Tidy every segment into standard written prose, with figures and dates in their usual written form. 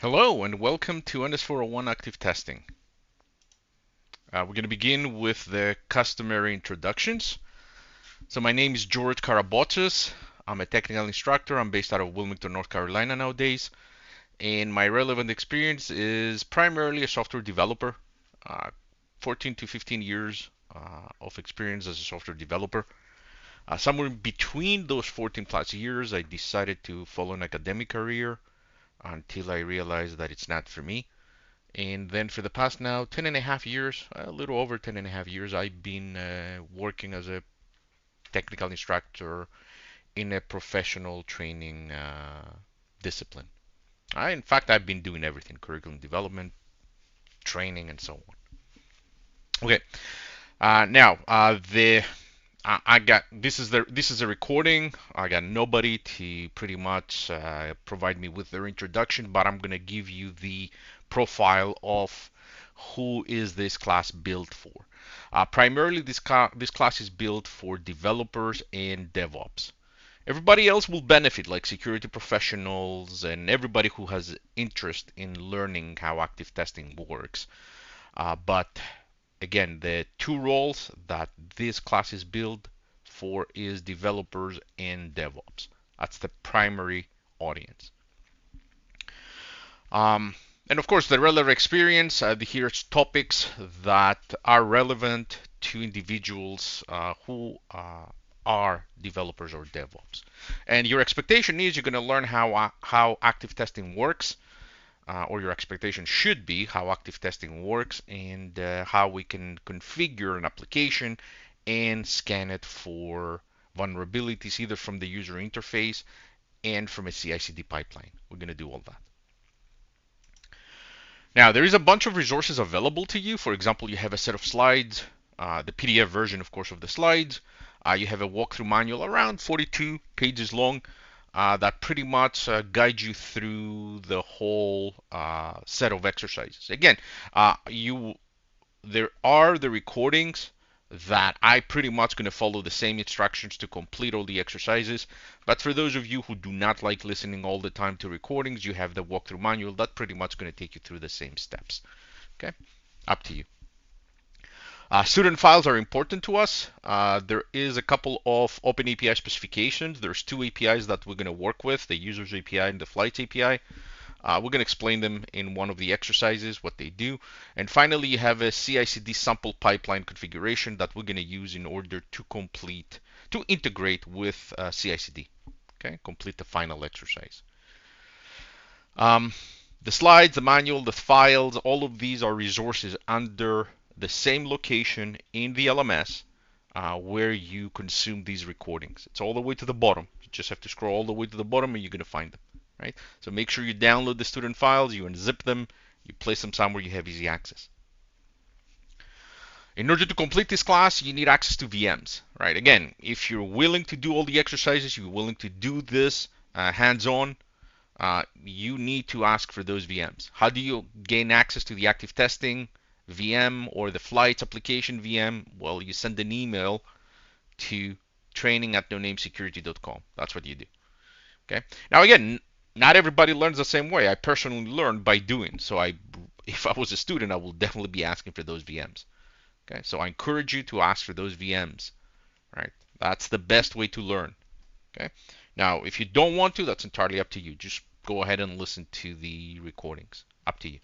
Hello and welcome to NS401 Active Testing. We're going to begin with the customary introductions. So my name is George Karabotis. I'm a technical instructor. I'm based out of Wilmington, North Carolina nowadays. And my relevant experience is primarily a software developer. Uh, 14 to 15 years of experience as a software developer. Somewhere between those 14 plus years, I decided to follow an academic career until I realized that it's not for me. And then for the past now 10 and a half years, a little over 10 and a half years, I've been working as a technical instructor in a professional training discipline. In fact, I've been doing everything: curriculum development, training, and so on. Okay, now the I got this is a recording. I got nobody to pretty much provide me with their introduction, but I'm gonna give you the profile of who is this class built for. Primarily, this class is built for developers and DevOps. Everybody else will benefit, like security professionals and everybody who has interest in learning how active testing works. But again, the two roles that this class is built for is developers and DevOps. That's the primary audience. Um, and of course, the relevant experience, here's topics that are relevant to individuals who are developers or DevOps. And your expectation is you're going to learn how active testing works, or your expectation should be how active testing works and how we can configure an application and scan it for vulnerabilities either from the user interface and from a CI/CD pipeline. We're going to do all that. Now, there is a bunch of resources available to you. For example, you have a set of slides, the PDF version, of course, of the slides. You have a walkthrough manual around 42 pages long that pretty much guides you through the whole set of exercises. Again, there are the recordings that I pretty much going to follow the same instructions to complete all the exercises. But for those of you who do not like listening all the time to recordings, you have the walkthrough manual that pretty much going to take you through the same steps. Okay, up to you. Student files are important to us. There is a couple of Open API specifications. There's two APIs that we're going to work with, the Users API and the Flights API. We're going to explain them in one of the exercises, what they do. And finally, you have a CI/CD sample pipeline configuration that we're going to use in order to integrate with CI/CD. Okay, complete the final exercise. The slides, the manual, the files, all of these are resources under the same location in the LMS where you consume these recordings. It's all the way to the bottom. You just have to scroll all the way to the bottom and you're going to find them. Right? So make sure you download the student files, you unzip them, you place them somewhere you have easy access. In order to complete this class, you need access to VMs. Right? Again, if you're willing to do all the exercises, you're willing to do this hands-on, you need to ask for those VMs. How do you gain access to the active testing VM or the flights application VM? Well, you send an email to training@nonamesecurity.com. That's what you do. Okay. Now again, not everybody learns the same way. I personally learned by doing. So if I was a student, I will definitely be asking for those VMs. Okay. So I encourage you to ask for those VMs. Right. That's the best way to learn. Okay. Now, if you don't want to, that's entirely up to you. Just go ahead and listen to the recordings. Up to you.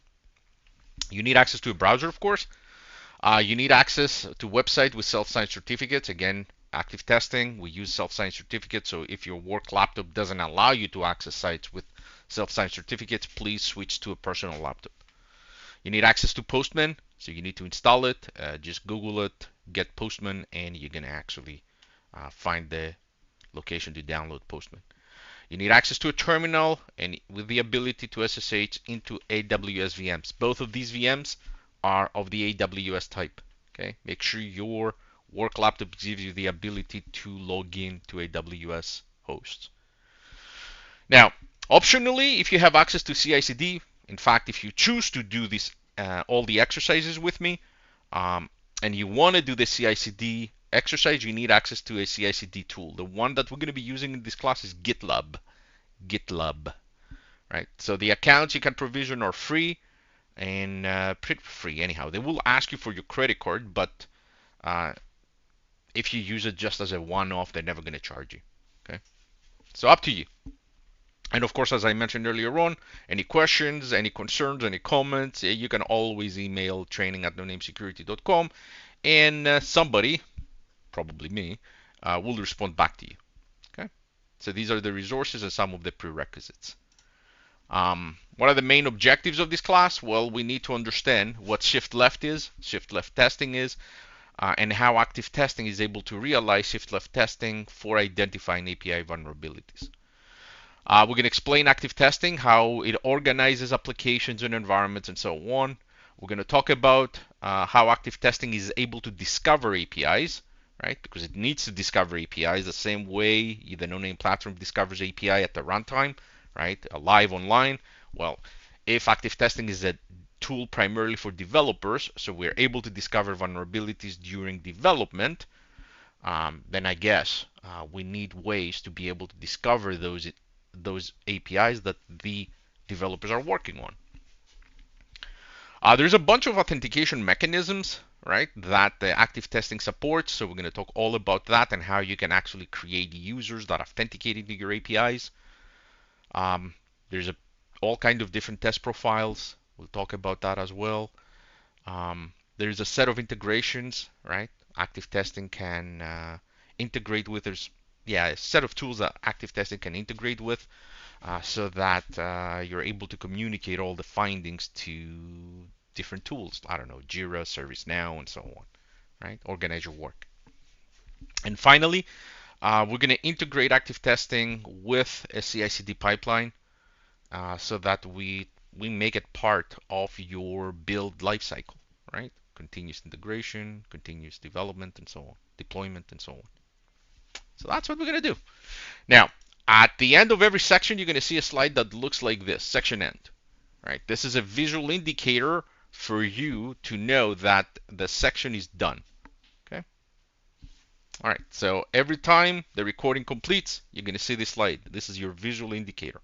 You need access to a browser, of course. You need access to website with self-signed certificates. Again, active testing, we use self-signed certificates. So if your work laptop doesn't allow you to access sites with self-signed certificates, please switch to a personal laptop. You need access to Postman, so you need to install it. Just Google it, get Postman, and you're going to actually find the location to download Postman. You need access to a terminal and with the ability to SSH into AWS VMs. Both of these VMs are of the AWS type. Okay, make sure your work laptop gives you the ability to log in to AWS hosts. Now, optionally, if you have access to CI/CD, in fact, if you choose to do this, all the exercises with me, and you want to do the CI/CD exercise, you need access to a CI/CD tool. The one that we're going to be using in this class is GitLab. GitLab, right? So the accounts you can provision are free and pretty free anyhow. They will ask you for your credit card, but uh, if you use it just as a one-off, they're never going to charge you. Okay, so up to you. And of course, as I mentioned earlier on, any questions, any concerns, any comments, you can always email training@nonamesecurity.com, and somebody, probably me, will respond back to you. Okay. So these are the resources and some of the prerequisites. What are the main objectives of this class? Well, we need to understand what shift left is, shift left testing is, and how active testing is able to realize shift left testing for identifying API vulnerabilities. We're going to explain active testing, how it organizes applications and environments and so on. We're going to talk about how active testing is able to discover APIs, right? Because it needs to discover APIs the same way the no-name platform discovers API at the runtime, right? Live online. Well, if active testing is a tool primarily for developers, so we're able to discover vulnerabilities during development, then I guess we need ways to be able to discover those APIs that the developers are working on. There's a bunch of authentication mechanisms, right, that the active testing supports. So we're going to talk all about that and how you can actually create users that authenticate into your APIs. There's all kind of different test profiles. We'll talk about that as well. There's a set of integrations, right? Active testing can integrate with. There's a set of tools that active testing can integrate with, so that you're able to communicate all the findings to different tools. I don't know, Jira, ServiceNow, and so on, right? Organize your work. And finally, we're going to integrate active testing with a CI/CD pipeline, so that we make it part of your build lifecycle, right? Continuous integration, continuous development, and so on, deployment, and so on. So that's what we're going to do. Now, at the end of every section, you're going to see a slide that looks like this, section end, right? This is a visual indicator for you to know that the section is done, okay? All right, so every time the recording completes, you're going to see this slide. This is your visual indicator.